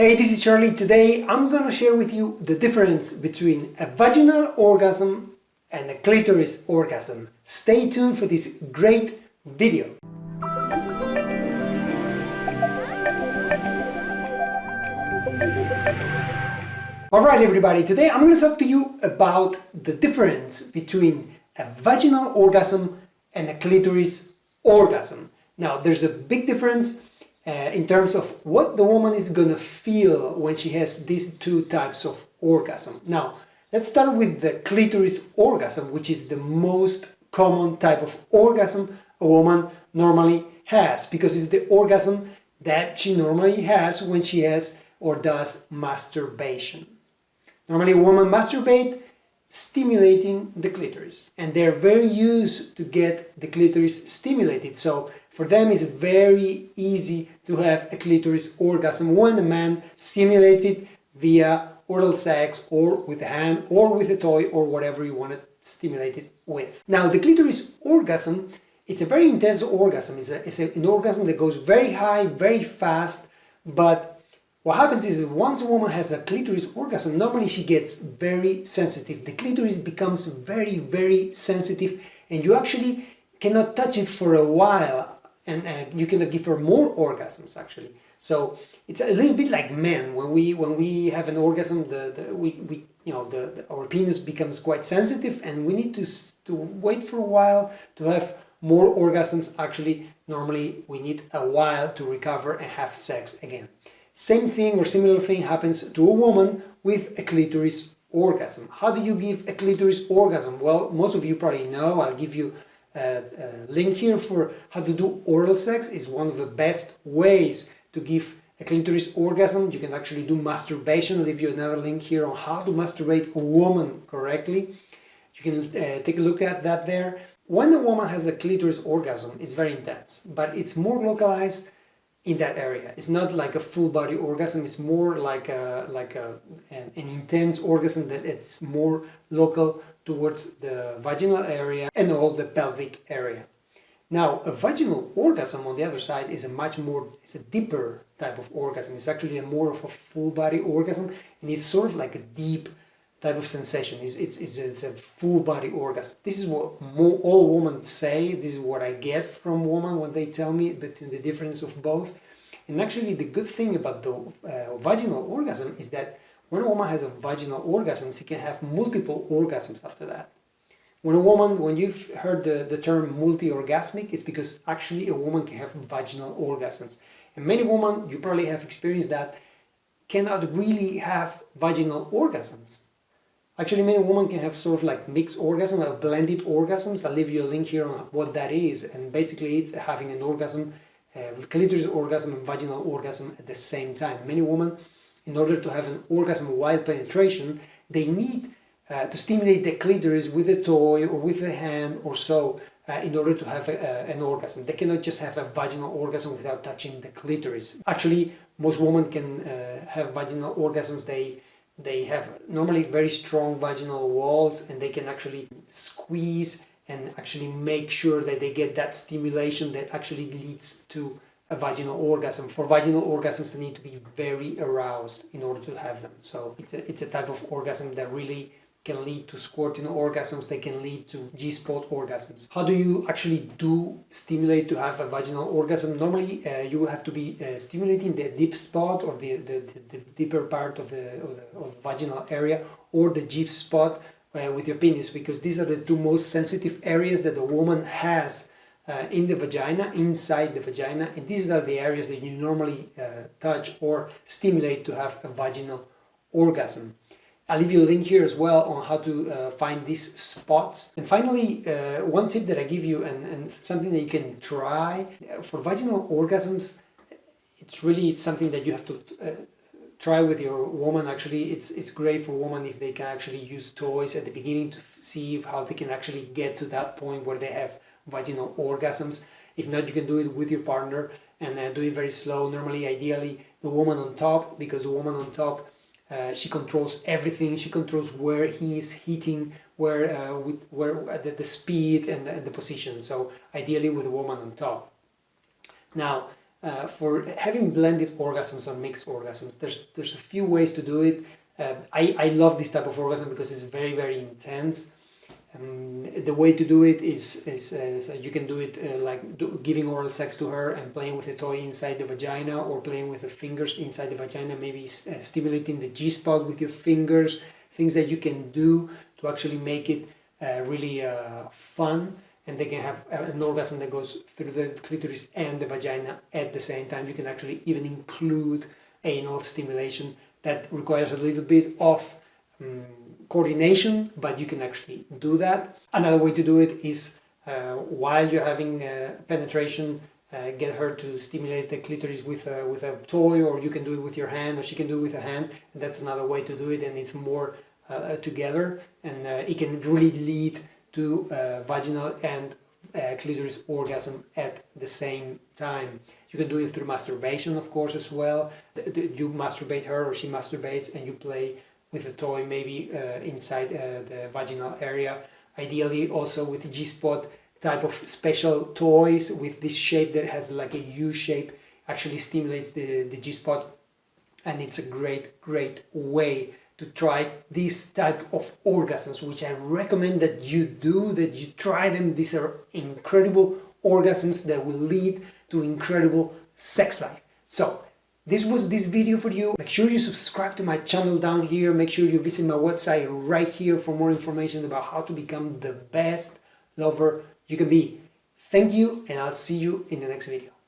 Hey, this is Charlie. Today I'm going to share with you the difference between a vaginal orgasm and a clitoris orgasm. Stay tuned for this great video. Alright everybody, today I'm going to talk to you about the difference between a vaginal orgasm and a clitoris orgasm. Now there's a big difference in terms of what the woman is gonna feel when she has these two types of orgasm. Now, let's start with the clitoris orgasm, which is the most common type of orgasm a woman normally has, because it's the orgasm that she normally has when she has or does masturbation. Normally a woman masturbates stimulating the clitoris, and they're very used to get the clitoris stimulated. So for them it's very easy to have a clitoris orgasm when a man stimulates it via oral sex or with a hand or with a toy or whatever you want to stimulate it with. Now the clitoris orgasm, it's a very intense orgasm. It's an orgasm that goes very high, very fast, but what happens is once a woman has a clitoris orgasm, normally she gets very sensitive. The clitoris becomes very, very sensitive, and you actually cannot touch it for a while, and you cannot give her more orgasms actually. So it's a little bit like men. When we have an orgasm, our penis becomes quite sensitive, and we need to wait for a while to have more orgasms. Actually, normally we need a while to recover and have sex again. Same thing or similar thing happens to a woman with a clitoris orgasm. How do you give a clitoris orgasm? Well, most of you probably know. I'll give you a link here for how to do oral sex. Is one of the best ways to give a clitoris orgasm. You can actually do masturbation. I'll leave you another link here on how to masturbate a woman correctly. You can take a look at that there. When a woman has a clitoris orgasm, it's very intense, but it's more localized in that area. It's not like a full body orgasm. It's more like an intense orgasm that it's more local towards the vaginal area and all the pelvic area. Now a vaginal orgasm on the other side is it's a deeper type of orgasm. It's actually more of a full body orgasm, and it's sort of like a deep type of sensation. It's a full body orgasm. This is what all women say. This is what I get from women when they tell me between the difference of both. And actually the good thing about the vaginal orgasm is that when a woman has a vaginal orgasm, she can have multiple orgasms after that. When you've heard the term multi-orgasmic, it's because actually a woman can have vaginal orgasms. And many women, you probably have experienced that, cannot really have vaginal orgasms. Actually, many women can have sort of like mixed orgasm, like blended orgasms. I'll leave you a link here on what that is. And basically it's having an orgasm, clitoris orgasm and vaginal orgasm at the same time. Many women, in order to have an orgasm while penetration, they need to stimulate the clitoris with a toy or with a hand or so in order to have an orgasm. They cannot just have a vaginal orgasm without touching the clitoris. Actually, most women can have vaginal orgasms. They have normally very strong vaginal walls, and they can actually squeeze and actually make sure that they get that stimulation that actually leads to a vaginal orgasm. For vaginal orgasms, they need to be very aroused in order to have them. So it's a type of orgasm that really can lead to squirting orgasms. They can lead to G-spot orgasms. How do you actually stimulate to have a vaginal orgasm? Normally you will have to be stimulating the deep spot or the deeper part of the vaginal area, or the G-spot with your penis, because these are the two most sensitive areas that the woman has in the vagina, inside the vagina, and these are the areas that you normally touch or stimulate to have a vaginal orgasm. I'll leave you a link here as well on how to find these spots. And finally, one tip that I give you, and something that you can try for vaginal orgasms, it's something that you have to try with your woman. Actually, it's great for women if they can actually use toys at the beginning to see how they can actually get to that point where they have vaginal orgasms. If not, you can do it with your partner and do it very slow. Normally, ideally, the woman on top, because the woman on top, she controls everything. She controls where he is hitting, where the speed and the position. So ideally with a woman on top. Now for having blended orgasms or mixed orgasms. There's a few ways to do it. I love this type of orgasm because it's very, very intense. The way to do it is you can do it giving oral sex to her and playing with a toy inside the vagina, or playing with the fingers inside the vagina, maybe stimulating the G-spot with your fingers, things that you can do to actually make it really fun. And they can have an orgasm that goes through the clitoris and the vagina at the same time. You can actually even include anal stimulation. That requires a little bit of coordination, but you can actually do that. Another way to do it is while you're having penetration, get her to stimulate the clitoris with a toy, or you can do it with your hand, or she can do it with a hand. And that's another way to do it, and it's more together, and it can really lead to vaginal and clitoris orgasm at the same time. You can do it through masturbation, of course, as well. You masturbate her, or she masturbates, and you play with a toy, maybe inside the vaginal area. Ideally, also with G-spot type of special toys with this shape that has like a U shape, actually stimulates the G-spot, and it's a great way to try this type of orgasms, which I recommend that you do, that you try them. These are incredible orgasms that will lead to incredible sex life. So this was this video for you. Make sure you subscribe to my channel down here. Make sure you visit my website right here for more information about how to become the best lover you can be. Thank you, and I'll see you in the next video.